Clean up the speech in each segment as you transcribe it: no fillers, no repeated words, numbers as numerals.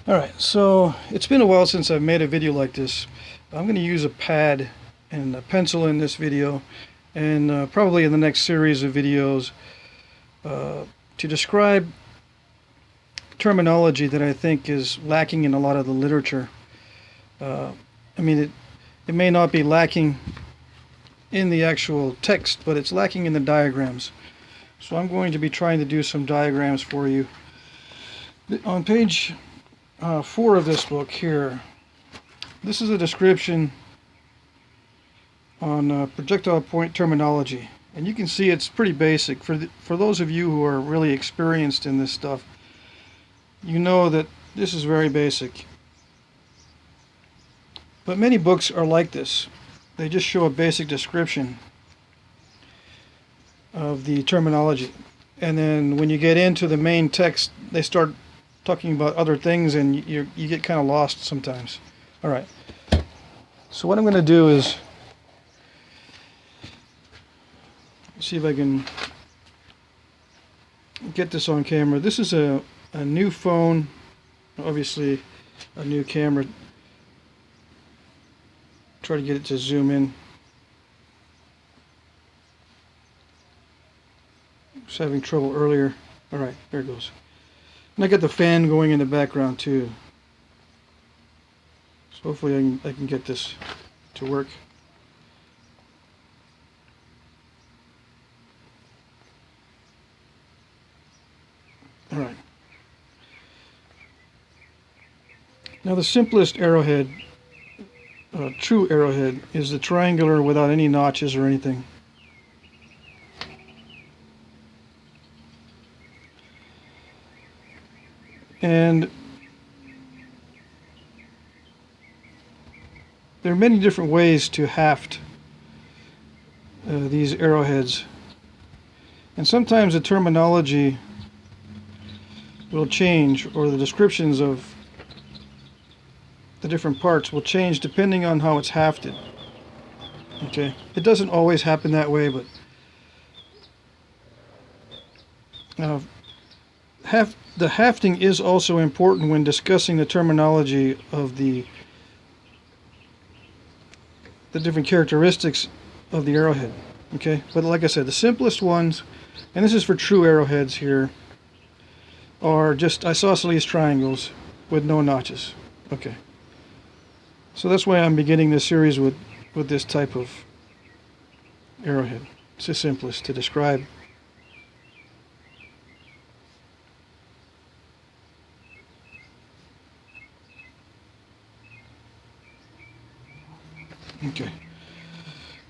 Alright, so it's been a while since I've made a video like this. I'm going to use a pad and a pencil in this video, and probably in the next series of videos to describe terminology that I think is lacking in a lot of the literature. I mean, it may not be lacking in the actual text, but it's lacking in the diagrams. So I'm going to be trying to do some diagrams for you. On page 4 of this book here, this is a description on projectile point terminology, and you can see it's pretty basic. For those of you who are really experienced in this stuff, you know that this is very basic. But many books are like this. They just show a basic description of the terminology, and then when you get into the main text, they start talking about other things, and you get kind of lost sometimes. All right. So what I'm going to do is see if I can get this on camera. This is a new phone, obviously a new camera. Try to get it to zoom in. I was having trouble earlier. All right, there it goes. And I got the fan going in the background too. So hopefully I can get this to work. All right. Now the simplest arrowhead, true arrowhead, is the triangular without any notches or anything. And there are many different ways to haft these arrowheads, and sometimes the terminology will change, or the descriptions of the different parts will change depending on how it's hafted. Okay, it doesn't always happen that way, but the hafting is also important when discussing the terminology of the different characteristics of the arrowhead. Okay, but like I said, the simplest ones, and this is for true arrowheads here, are just isosceles triangles with no notches. Okay, so that's why I'm beginning this series with this type of arrowhead. It's the simplest to describe. Okay.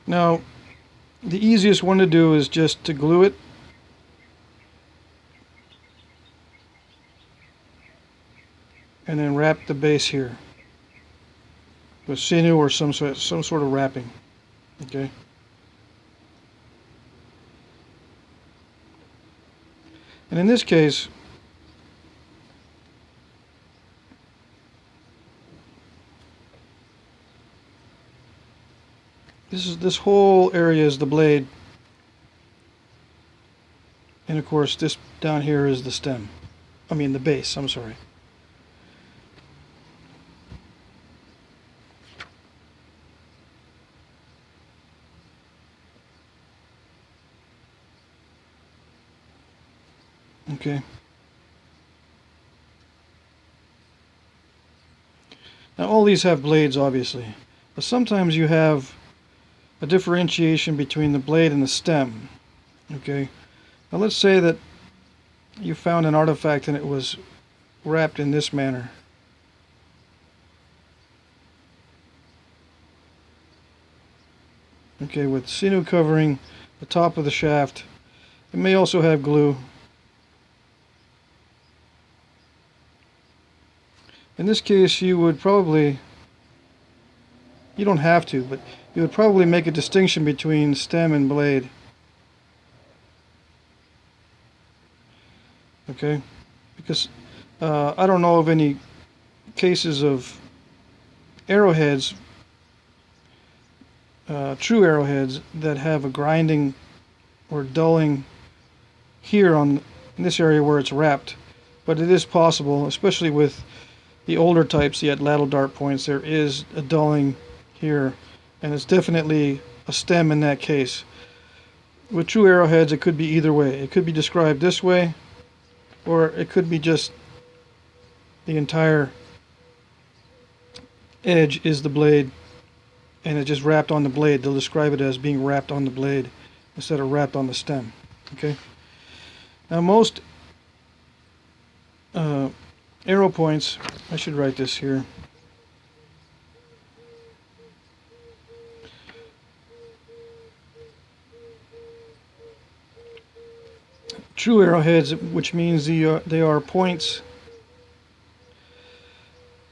Now, the easiest one to do is just to glue it. And then wrap the base here with sinew or some sort of wrapping. Okay. And in this case, this whole area is the blade, and of course this down here is the stem. I mean the base, I'm sorry. Okay. Now all these have blades, obviously, but sometimes you have a differentiation between the blade and the stem. Okay. Now let's say that you found an artifact and it was wrapped in this manner. Okay, with sinew covering the top of the shaft. It may also have glue. In this case, you would probably, you don't have to, but you would probably make a distinction between stem and blade. Okay, because I don't know of any cases of arrowheads, true arrowheads, that have a grinding or dulling here in this area where it's wrapped. But it is possible, especially with the older types, the lateral dart points, there is a dulling here, and it's definitely a stem in that case. With true arrowheads, it could be either way. It could be described this way, or it could be just the entire edge is the blade, and it just wrapped on the blade. They'll describe it as being wrapped on the blade instead of wrapped on the stem. Okay. Now most arrow points, I should write this here. True arrowheads, which means they are points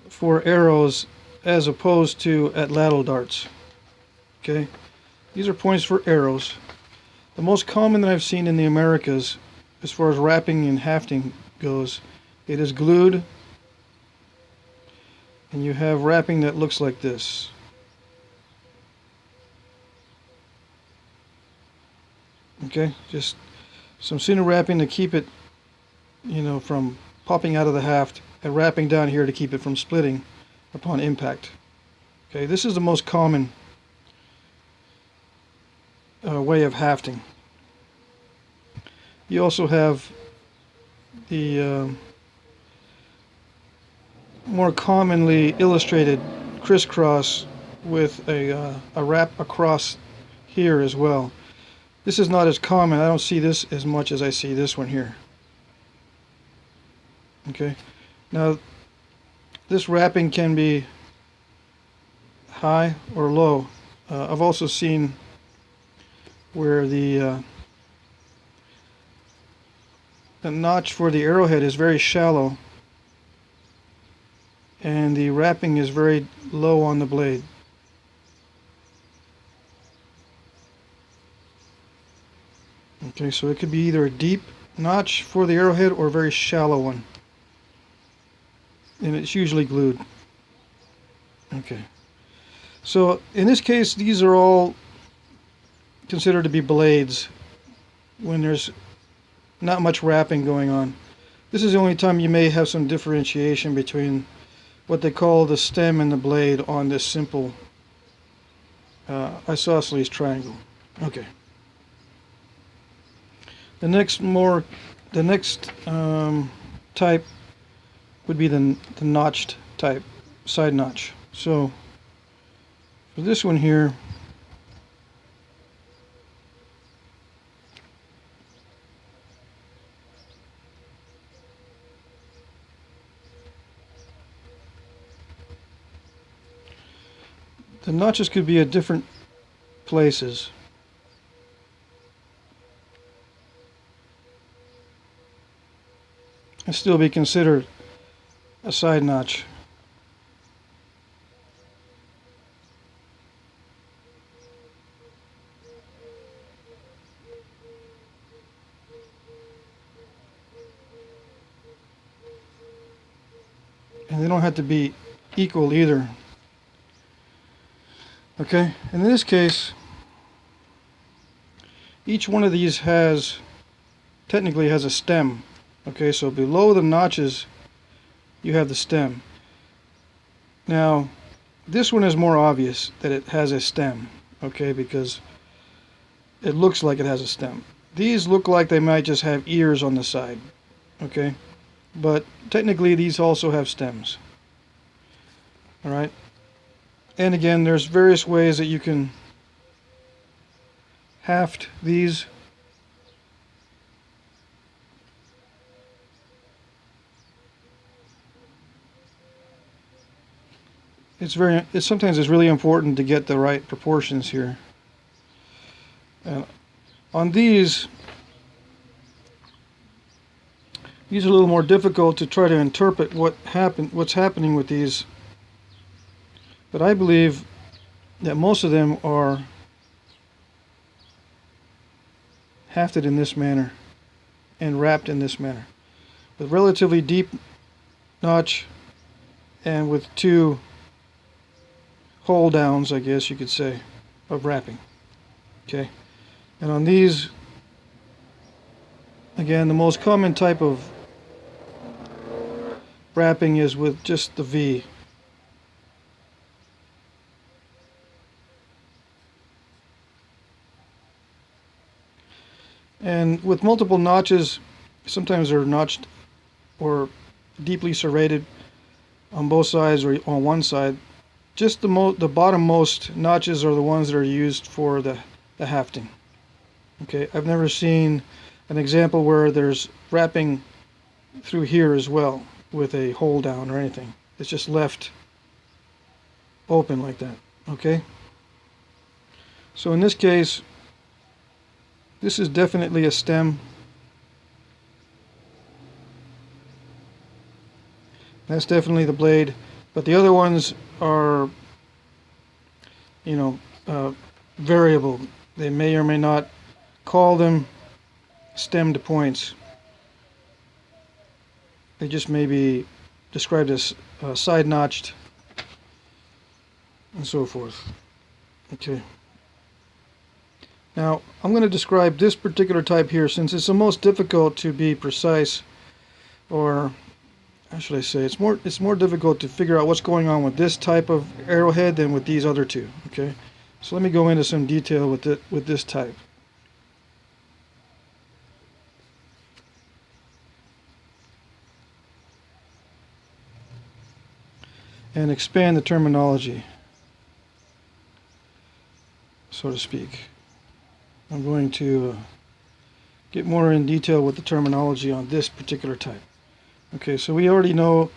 for arrows as opposed to lateral darts. Okay, these are points for arrows. The most common that I've seen in the Americas, as far as wrapping and hafting goes, it is glued, and you have wrapping that looks like this. Okay, just some sinew wrapping to keep it, from popping out of the haft, and wrapping down here to keep it from splitting upon impact. Okay, this is the most common way of hafting. You also have the more commonly illustrated crisscross with a wrap across here as well. This is not as common. I don't see this as much as I see this one here. Okay, now this wrapping can be high or low. I've also seen where the notch for the arrowhead is very shallow and the wrapping is very low on the blade. Okay, so it could be either a deep notch for the arrowhead or a very shallow one, and it's usually glued. Okay, so in this case these are all considered to be blades when there's not much wrapping going on. This is the only time you may have some differentiation between what they call the stem and the blade on this simple isosceles triangle. Okay. The next type would be the notched type, side notch. So for this one here, the notches could be at different places. And still be considered a side notch. And they don't have to be equal either. Okay, in this case, each one of these technically has a stem. Okay, so below the notches you have the stem. Now this one is more obvious that it has a stem, okay, because it looks like it has a stem. These look like they might just have ears on the side, okay, but technically these also have stems. Alright, and again there's various ways that you can haft these. Sometimes it's really important to get the right proportions here. And on these are a little more difficult to try to interpret what's happening with these. But I believe that most of them are hafted in this manner and wrapped in this manner, with relatively deep notch and with two hold downs, I guess you could say, of wrapping. Okay, and on these, again, the most common type of wrapping is with just the V. And with multiple notches, sometimes they're notched or deeply serrated on both sides or on one side. Just the bottommost notches are the ones that are used for the hafting. Okay, I've never seen an example where there's wrapping through here as well with a hole down or anything. It's just left open like that. Okay, so in this case, this is definitely a stem. That's definitely the blade, but the other ones are, you know, variable. They may or may not call them stemmed points. They just may be described as side notched and so forth. Okay. Now I'm going to describe this particular type here since it's the most difficult to be precise, or how should I say, it's more difficult to figure out what's going on with this type of arrowhead than with these other two. Okay, so let me go into some detail with this type. And expand the terminology, so to speak. I'm going to get more in detail with the terminology on this particular type. Okay, so we already know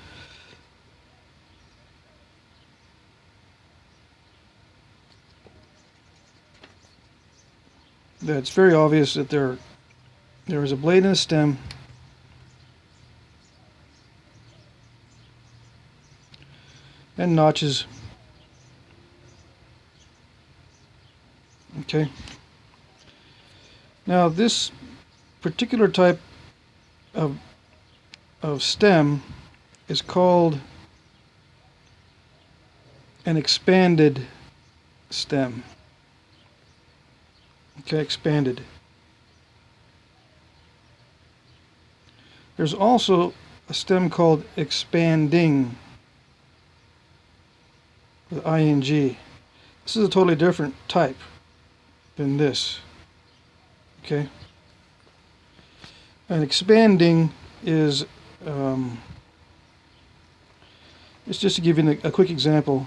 that it's very obvious that there is a blade and a stem, and notches. Okay. Now this particular type of stem is called an expanded stem. Okay, expanded. There's also a stem called expanding with ing. This is a totally different type than this. Okay. And expanding is, it's just to give you a quick example.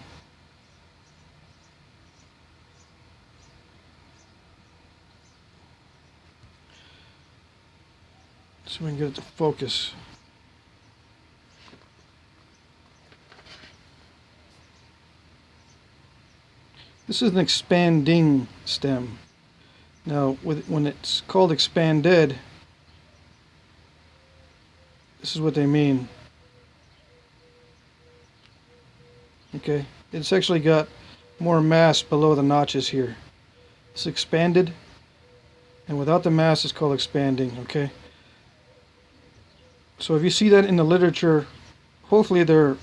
So we can get it to focus. This is an expanding stem. Now, when it's called expanded, this is what they mean. Okay, it's actually got more mass below the notches here. It's expanded, and without the mass, it's called expanding. Okay. So if you see that in the literature, hopefully they're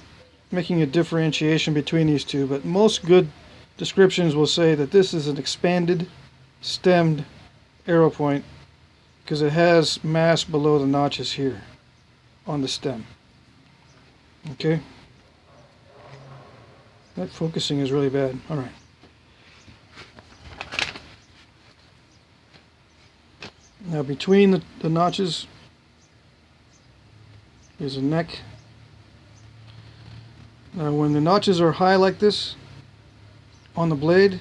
making a differentiation between these two, but most good descriptions will say that this is an expanded stemmed arrow point because it has mass below the notches here on the stem. Okay, that focusing is really bad. All right, now between the notches is a neck. Now when the notches are high like this on the blade,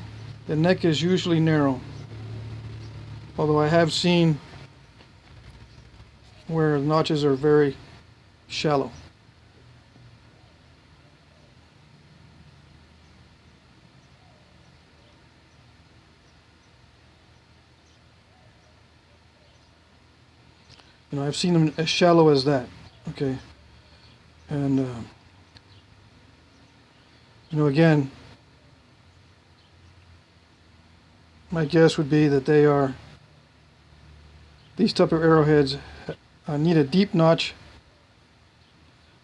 the neck is usually narrow, although I have seen where the notches are very shallow. You know, I've seen them as shallow as that. Okay, and you know, again, my guess would be that these type of arrowheads need a deep notch,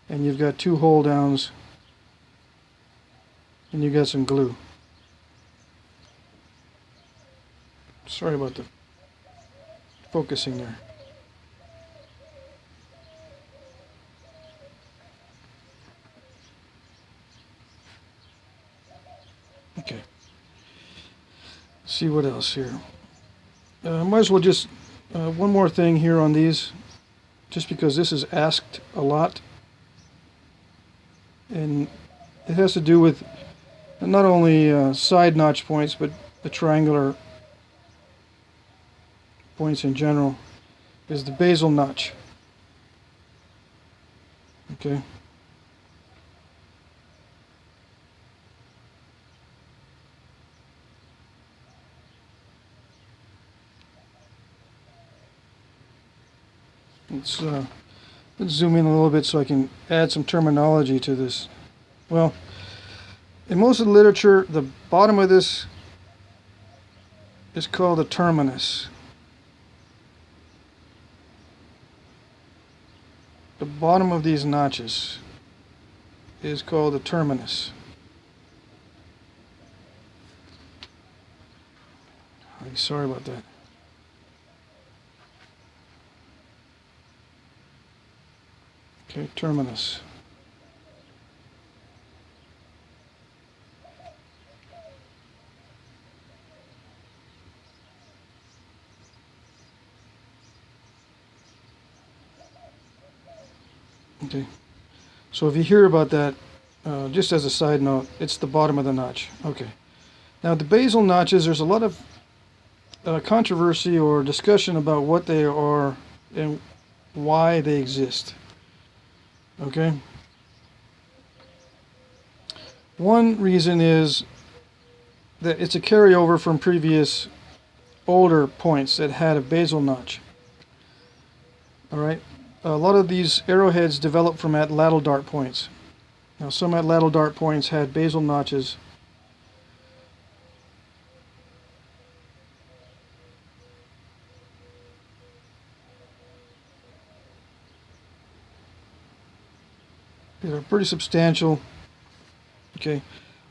and you've got two hole downs, and you've got some glue. Sorry about the focusing there. see what else here. Might as well just one more thing here on these, just because this is asked a lot, and it has to do with not only side notch points but the triangular points in general, is the basal notch. Okay. Let's zoom in a little bit so I can add some terminology to this. Well, in most of the literature, the bottom of this is called the terminus. The bottom of these notches is called the terminus. Sorry about that. Okay, terminus. Okay, so if you hear about that, just as a side note, it's the bottom of the notch. Okay, now the basal notches, there's a lot of controversy or discussion about what they are and why they exist. Okay, one reason is that it's a carryover from previous older points that had a basal notch. All right, a lot of these arrowheads developed from atlatl dart points. Now, some atlatl dart points had basal notches. They're pretty substantial. Okay,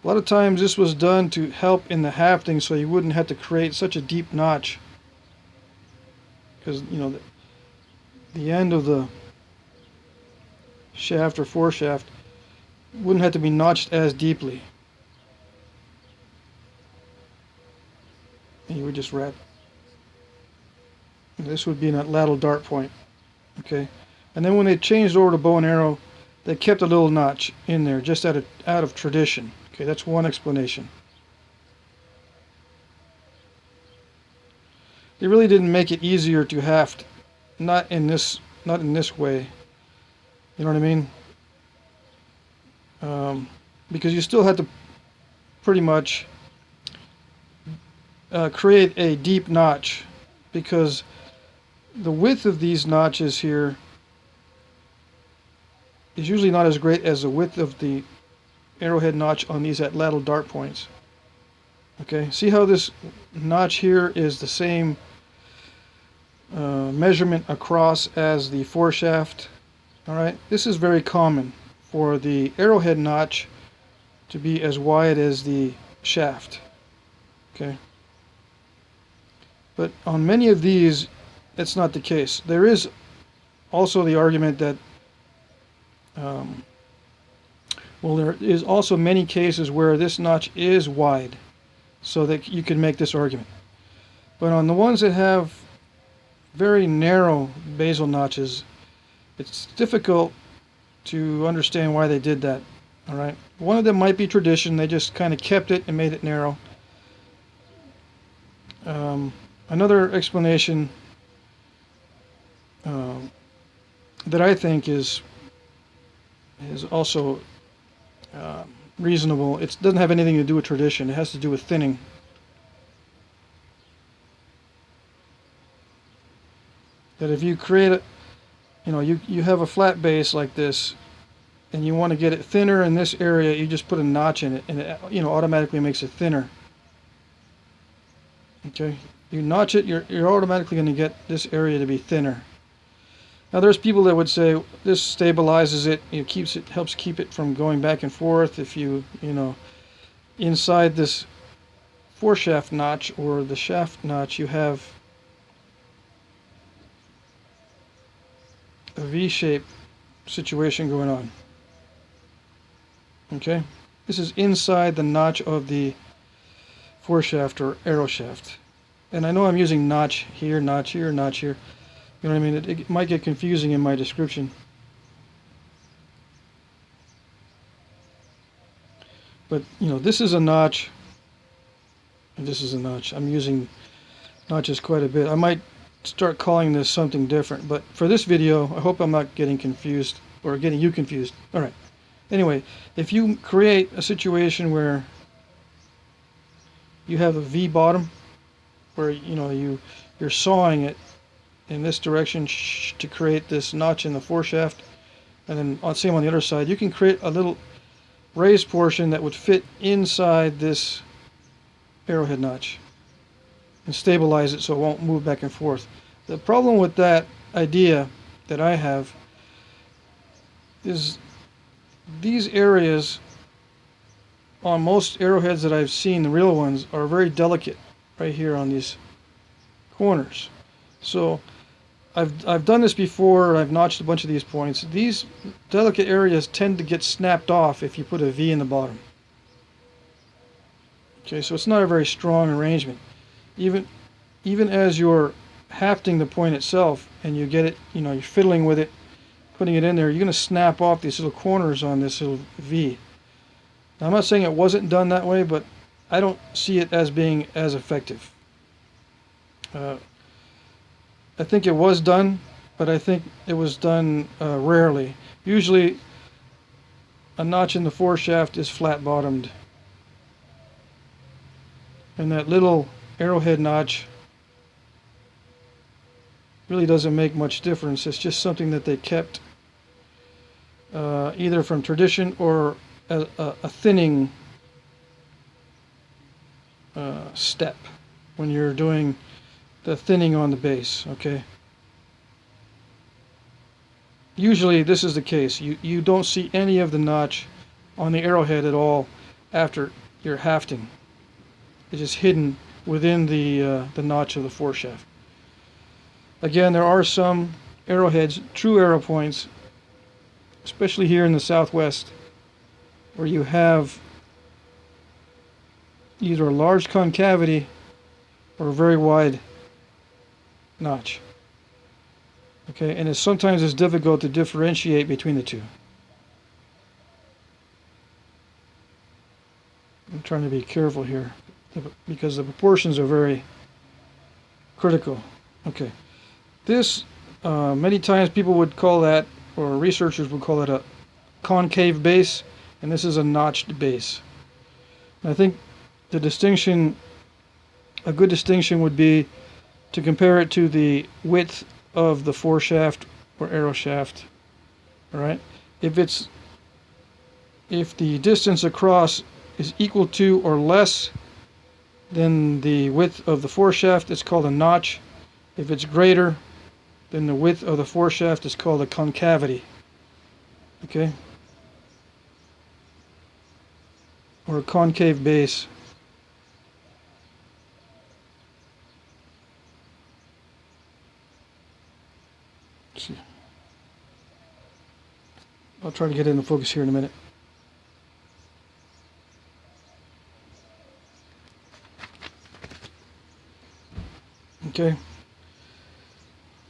a lot of times this was done to help in the hafting, so you wouldn't have to create such a deep notch, because the end of the shaft or foreshaft wouldn't have to be notched as deeply, and you would just wrap. This would be an atlatl dart point. Okay, and then when they changed over to bow and arrow, they kept a little notch in there just out of tradition. Okay, that's one explanation. They really didn't make it easier to haft, not in this way. You know what I mean? Because you still had to pretty much create a deep notch, because the width of these notches here is usually not as great as the width of the arrowhead notch on these atlatl dart points. Okay, see how this notch here is the same measurement across as the foreshaft. All right, this is very common for the arrowhead notch to be as wide as the shaft. Okay, but on many of these, that's not the case. There is also the argument that well, there is also many cases where this notch is wide, so that you can make this argument. But on the ones that have very narrow basal notches, it's difficult to understand why they did that. All right, one of them might be tradition. They just kind of kept it and made it narrow. Another explanation that I think is also reasonable. It doesn't have anything to do with tradition. It has to do with thinning. That if you create a, you have a flat base like this, and you want to get it thinner in this area, you just put a notch in it, and it automatically makes it thinner. Okay, you notch it, you're automatically going to get this area to be thinner. Now there's people that would say this stabilizes it, helps keep it from going back and forth. If inside this foreshaft notch or the shaft notch, you have a V-shaped situation going on. Okay, this is inside the notch of the foreshaft or arrow shaft. And I know I'm using notch here, notch here, notch here. You know what I mean? It might get confusing in my description. But, you know, this is a notch, and this is a notch. I'm using notches quite a bit. I might start calling this something different, but for this video, I hope I'm not getting confused, or getting you confused. Alright. Anyway, if you create a situation where you have a V bottom, where, you know, you're sawing it in this direction to create this notch in the foreshaft, and then same on the other side, you can create a little raised portion that would fit inside this arrowhead notch and stabilize it so it won't move back and forth. The problem with that idea that I have is these areas on most arrowheads that I've seen, the real ones, are very delicate right here on these corners. So I've done this before. I've notched a bunch of these points. These delicate areas tend to get snapped off if you put a V in the bottom. Okay, so it's not a very strong arrangement. Even as you're hafting the point itself and you get it, you know, you're fiddling with it, putting it in there, you're going to snap off these little corners on this little V. Now, I'm not saying it wasn't done that way, but I don't see it as being as effective. I think it was done, but I think it was done rarely. Usually a notch in the foreshaft is flat bottomed, and that little arrowhead notch really doesn't make much difference. It's just something that they kept either from tradition or a thinning step when you're doing the thinning on the base. Okay, usually this is the case. You don't see any of the notch on the arrowhead at all after you're hafting. It's just hidden within the notch of the foreshaft. Again, there are some arrowheads, true arrow points, especially here in the southwest, where you have either a large concavity or a very wide notch. Okay, and sometimes it's difficult to differentiate between the two. I'm trying to be careful here because the proportions are very critical. Okay, this many times people would call that, or researchers would call it, a concave base, and this is a notched base. And I think the distinction, a good distinction, would be to compare it to the width of the foreshaft or arrow shaft. All right, if the distance across is equal to or less than the width of the foreshaft, it's called a notch. If it's greater than the width of the foreshaft, it's called a concavity. Okay, or a concave base. See. I'll try to get into focus here in a minute. Okay.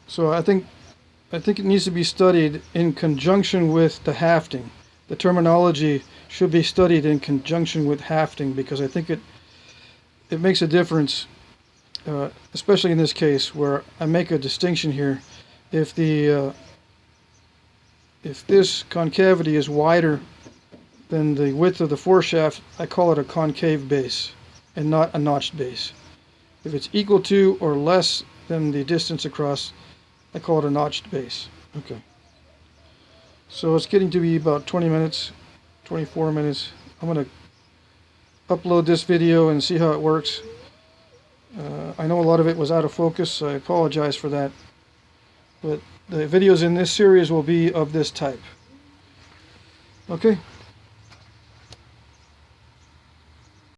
So I think it needs to be studied in conjunction with the hafting. The terminology should be studied in conjunction with hafting, because I think it makes a difference, especially in this case where I make a distinction here. If this concavity is wider than the width of the foreshaft, I call it a concave base and not a notched base. If it's equal to or less than the distance across, I call it a notched base. Okay. So it's getting to be about 20 minutes, 24 minutes. I'm going to upload this video and see how it works. I know a lot of it was out of focus. I apologize for that. But the videos in this series will be of this type. Okay.